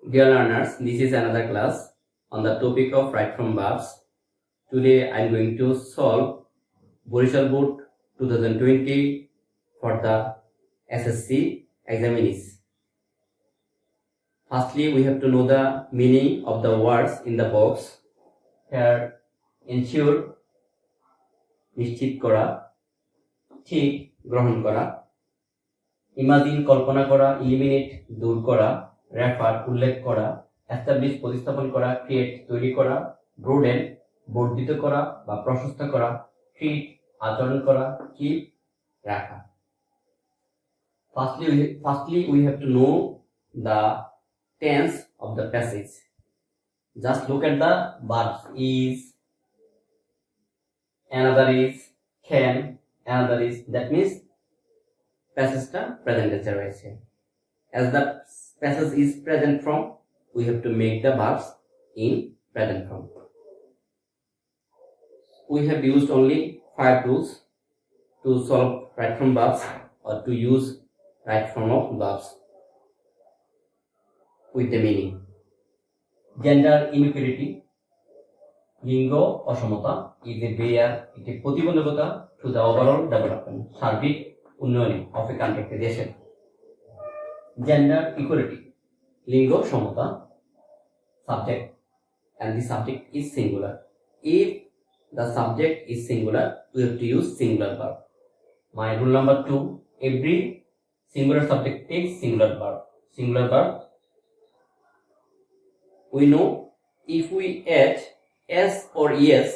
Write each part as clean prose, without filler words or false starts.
Dear learners, this is another class on the topic of right from verbs. Today I am going to solve Barishal Board 2020 for the SSC examinees. Firstly, we have to know the meaning of the words in the box. Here, ensure, নিশ্চিত করা, ঠিক গ্রহণ করা, imagine কল্পনা করা, eliminate দূর করা, refer উল্লেখ করা, এস্টাবলিশ প্রতিস্থাপন করা, ক্রিয়েট তৈরি করা, ব্রোডেন বর্ধিত করা বা প্রশস্ত করা, ট্রিট আচরণ করা, কিপ রাখা। Firstly, we have to know the tense of the passage. Just look at the verbs is, another is, can, another is. That means passage টা present tense রয়েছে। As the passage is present form, we have to make the verbs in present form. We have used only 5 rules to solve right from verbs or to use right form of verbs with the meaning. Gender inequality, লিঙ্গ অসমতা is a barrier, একটি প্রতিবন্ধকতা to the overall development, সার্বিক উন্নয়নে of a country, দেশের। Gender equality, লিঙ্গ সমতা, subject, and the subject is singular. If the subject is singular, we have to use singular verb. My rule number 2, every singular subject takes singular verb. Singular verb, we know if we add s or es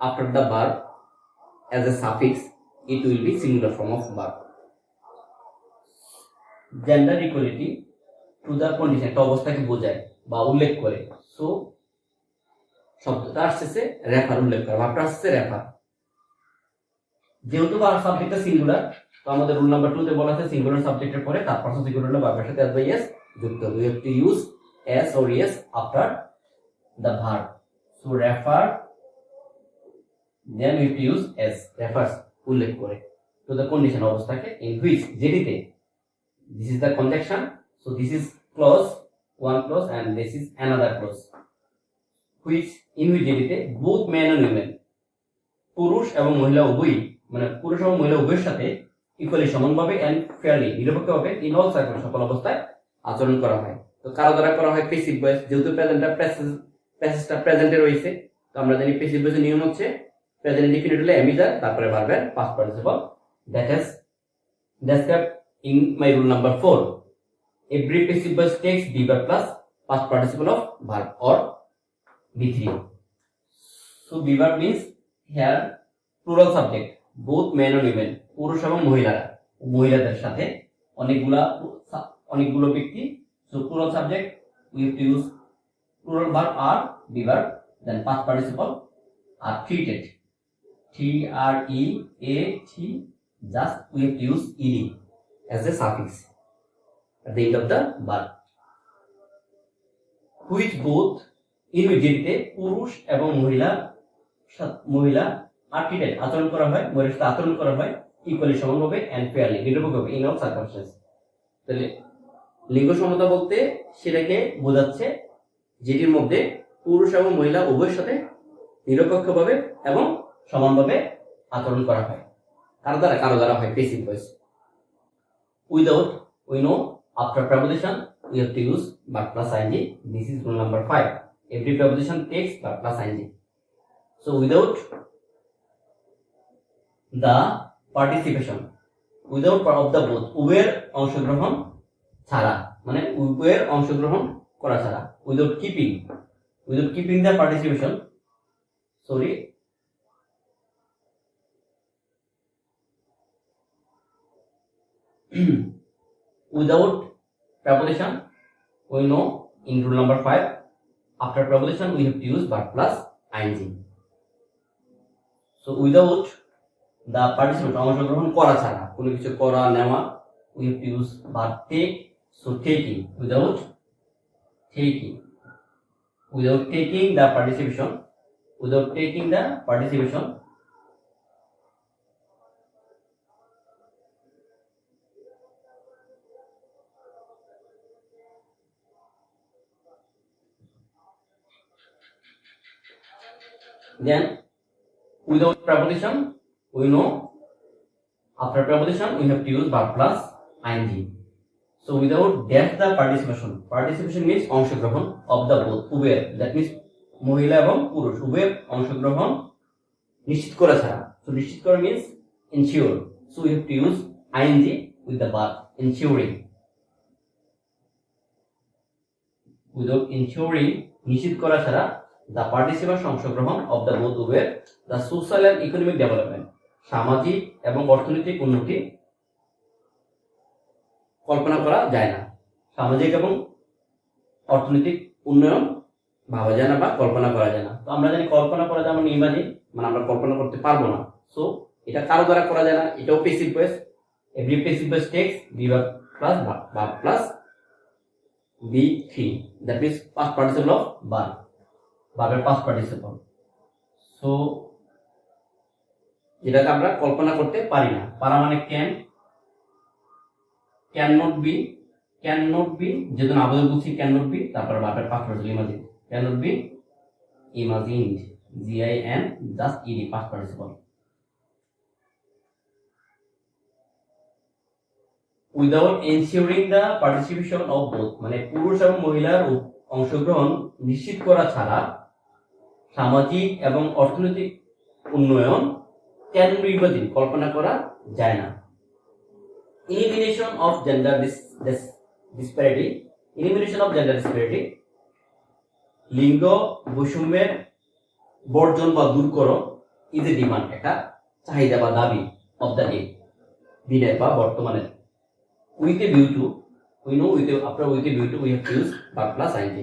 after the verb as a suffix, it will be singular form of verb. Gender equality to the condition, একটা অবস্থাকে বোঝায় বা উল্লেখ করে। So শব্দটা আসছে refer উল্লেখ করা, ভাবটা আসছে রেফার। যেহেতু ভার্ব সাবজেক্টটা সিঙ্গুলার, তো আমাদের রুল নাম্বার 2 তে বলা আছে সিঙ্গুলার সাবজেক্টের পরে তার পাশে সিঙ্গুলার ভার্বের সাথে as by s যুক্ত হবে। We have to use s or es after the verb. So refer, then we have to use s, refers উল্লেখ করে, to the condition অবস্থাকে in which, যেটিতে, this is the conjunction, so this is clause, one clause and this is another clause, which in which, যেটিতে both men and women, পুরুষ এবং মহিলা উভয়ই, মানে পুরুষ এবং মহিলা উভয়ের সাথে ইকুয়ালি সমানভাবে and fairly নিরপেক্ষভাবে in all circumstances, সকল অবস্থায় আচরণ করা হয়। তো কারো দ্বারা করা হয় প্যাসিভ ভয়েস, যেহেতু প্যাসেজটা প্রেজেন্টে রয়েছে, তো আমরা জানি প্যাসিভ ভয়েসের নিয়ম হচ্ছে প্রেজেন্ট ইনডিফিনিট হলে এমিজার, তারপরে ভার্বের past participle. That is described in my rule number 4. Every passive voice takes be verb plus past participle of verb or be3. So be verb means here plural subject, both men and women, পুরুষ এবং মহিলারা, মহিলাদের সাথে অনেকগুলো ব্যক্তি। So plural subject, we have to use plural verb or be verb, then past participle are treated, T-R-E-A-T, just we have to use ed as a suffix at the end of the verb, which both ইনডিফিনিটে পুরুষ এবং মহিলা আর treated আচরণ করা হয়, মহিলার সাথে আচরণ করা হয় ইকুয়ালি সমানভাবে and fairly নিরপেক্ষভাবে in all circumstances। তাহলে লিঙ্গ সমতা বলতে সেটাকে বোঝাচ্ছে যেটির মধ্যে পুরুষ এবং মহিলা উভয়ের সাথে নিরপেক্ষভাবে এবং সমানভাবে আচরণ করা হয়। কারো দ্বারা হয় passive voice. Without, we know after preposition we have to use verb plus ing. This is rule number 5. Every preposition takes verb plus ing. So without the participation, without of the both, উভয়ের অংশগ্রহণ ছাড়া, মানে উভয়ের অংশগ্রহণ করা ছাড়া, without keeping the participation, without preposition, we know in rule number 5, after preposition we have to use verb plus ing. So without the participant, অংশগ্রহণ করা ছাড়া, কোনো কিছু করা নেওয়া, we have to use verb take. So taking, without taking the participation, Then without preposition, we know after preposition we have to use verb plus ing. So without dash the participation. Participation means অংশগ্রহণ of the both, উভয়ের, that means মহিলা এবং পুরুষ উভয়ের অংশগ্রহণ নিশ্চিত করা ছাড়া. So নিশ্চিত করা means ensure. So we have to use ing with the verb ensuring. Without ensuring, নিশ্চিত করা ছাড়া, the participation অংশগ্রহণ of the both উভয়ের, the social and economic development, সামাজিক এবং অর্থনৈতিক উন্নতি কল্পনা করা যায় না. সামাজিক এবং অর্থনৈতিক উন্নয়ন ভাবা যায় না বা কল্পনা করা যায় না. তো আমরা জানি কল্পনা করা যায় মানে ইমাজিন, মানে আমরা কল্পনা করতে পারবো না. সো এটা কারো দ্বারা করা যায় না, এটাও passive voice. Every passive voice takes verb plus verb plus be3, that means past participle of verb, verb past participle. So যেটাকে আমরা কল্পনা করতে পারি না. পারা মানে cannot be যেহেতু আবেদন করছি cannot be, তারপর ভার্বের past participle imagine, cannot be imagined, GIN just ed past participle. Without ensuring the participation of both, মানে পুরুষ এবং মহিলার অংশগ্রহণ নিশ্চিত করা ছাড়া সামাজিক এবং অর্থনৈতিক উন্নয়ন ক্যান বি ইমাজিন কল্পনা করা যায় না. Elimination of gender disparity, লিঙ্গ বৈষম্যের বর্জন বা দূর করো, ইজ এ ডিমান্ড, একটা চাহিদা বা দাবি অফ দ্য ডে, দিনের বা বর্তমানের. With a view to, we know after with a view to we have to use verb plus ing.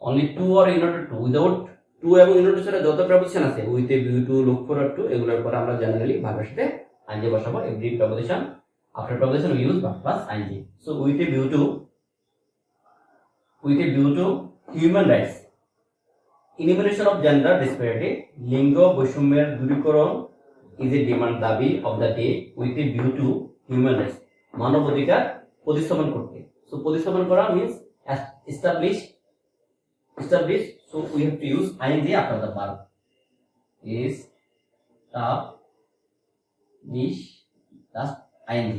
Only to or in order to, without to এবং in order to ছাড়া যত preposition আছে with a view to, look forward to, এগুলোর পরে আমরা generally ভার্বের সাথে ing বসাবো. Every preposition, after preposition we use verb plus ing. So with a view to human rights, elimination of gender disparity, লিঙ্গ বৈষম্যের দূরীকরণ is a demand দাবি of the day with a view to human rights, মানব অধিকার প্রতিস্থাপন করতে. So প্রতিস্থাপন করা means establish, so we have to use ing after the verb.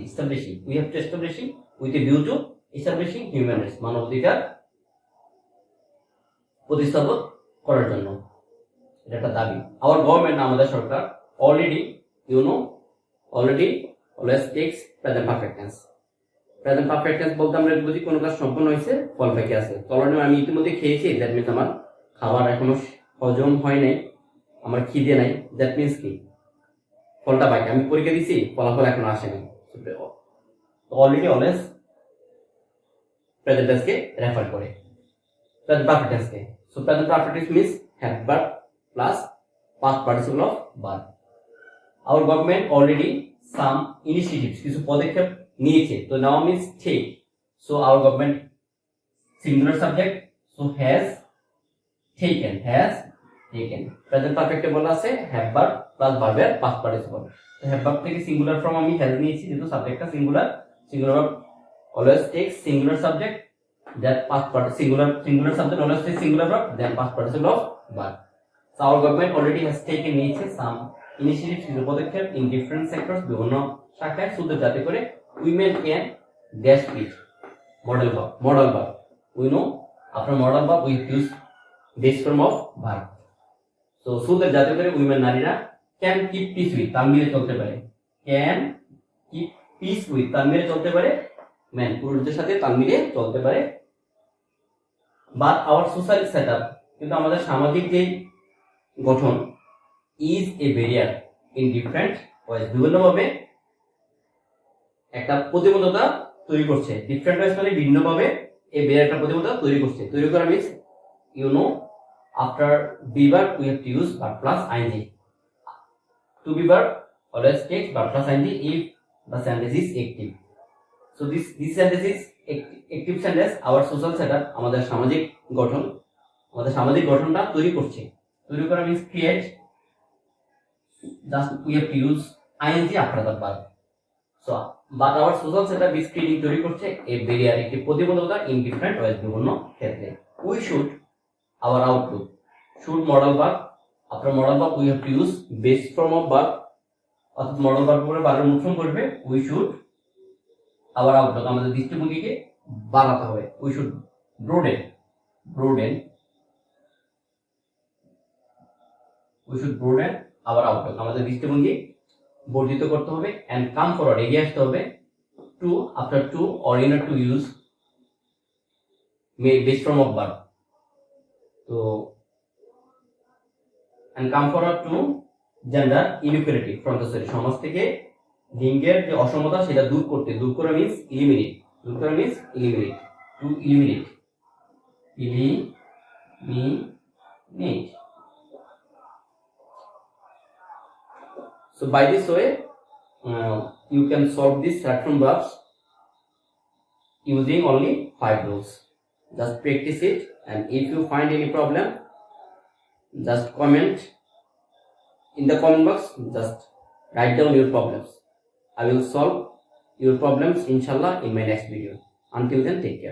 Establishing, we have to establishing with a view to establishing human rights, মানব অধিকার প্রতিস্থাপন করার জন্য, এটা একটা দাবি. our government, আমাদের সরকার, already always takes present perfect tense. Present perfect tense বলতে আমরা বুঝি কোনো কাজ সম্পন্ন হয়েছে, ফল বাকি আছে. তলনে আমি ইতিমধ্যে খেয়েছি, দ্যাট মিন্স আমার খাবার এখনো হজম হয় নাই, আমার খিদে নাই, দ্যাট মিন্স কি ফলটা বাকি. আমি পরীক্ষা দিছি, ফলাফল এখনো আসেনি. অলরেডি অলওয়েজ প্রেজেন্ট টেন্সকে রেফার করে, প্রেজেন্ট পারফেক্ট টেন্সকে. So present perfect tense means have verb plus past participle of verb. Our government already some initiatives, কিছু পদক্ষেপ নিয়েছে. তো now means take. So our government singular subject, so has taken. Present perfect এ বলা আছে have verb plus verb এর past participle. তো have verb থেকে singular form আমি has নিয়েছি, যেহেতু সাবজেক্টটা singular verb always takes singular subject, that past part singular subject always takes singular verb, then past participle of verb. So our government already has taken নিয়েছে some initiatives, কিছু পদক্ষেপ in different sectors, বিভিন্ন শাখায়, so যাতে করে women can dash it. Modal verb. We know after modal verb we use base form of verb. So that যাতে করে women নারীরা can keep peace with, তাল মিলে চলতে পারে. Can keep peace with, তাল মিলে চলতে পারে. men, পুরুষদের সাথে তাল মিলে চলতে পারে. But our social setup, কিন্তু আমাদের সামাজিক যে গঠন is a barrier in different ways, বিভিন্নভাবে একটা প্রতিবন্ধকতা তৈরি করছে. ডিফারেন্ট ওয়েজ মানে ভিন্নভাবে এই একটা প্রতিবন্ধকতা তৈরি করছে. তৈরি করা means after be verb we have to use verb plus ING. To be verb always takes verb plus ING if the sentence is active. So this sentence is active sentence. Our social setup, আমাদের সামাজিক গঠনটা তৈরি করছে. তৈরি করা means create, just we have to use ING after the verb. So, but our social setup is creating তৈরি করছে a barrier, একটি প্রতিবন্ধকতা in different ways, বিভিন্ন ক্ষেত্রে. We should, our outlook, should modal verb After modal verb, we have to use base form of verb. অর্থাৎ modal verb পরে ভার্বের মূল ফর্ম করবে উই শুড, আবার আউটলুক আমাদের দৃষ্টিভঙ্গিকে বাড়াতে হবে। উই শুড ব্রোডেন, উই শুড ব্রোডেন আবার আউটলুক আমাদের দৃষ্টিভঙ্গি বর্ধিত করতে হবে। এন্ড কাম ফরওয়ার্ড, এগিয়ে আসতে হবে। To, after to or in to use base form of verb. তো and come forward to gender inequality from the society, সমাজ থেকে লিঙ্গের যে অসমতা সেটা দূর করে means eliminate, to eliminate. So by this way you can solve this short form verbs using only 5 rules. Just practice it, and if you find any problem, just comment in the comment box. Just write down your problems. I will solve your problems inshallah in my next video. Until then, take care.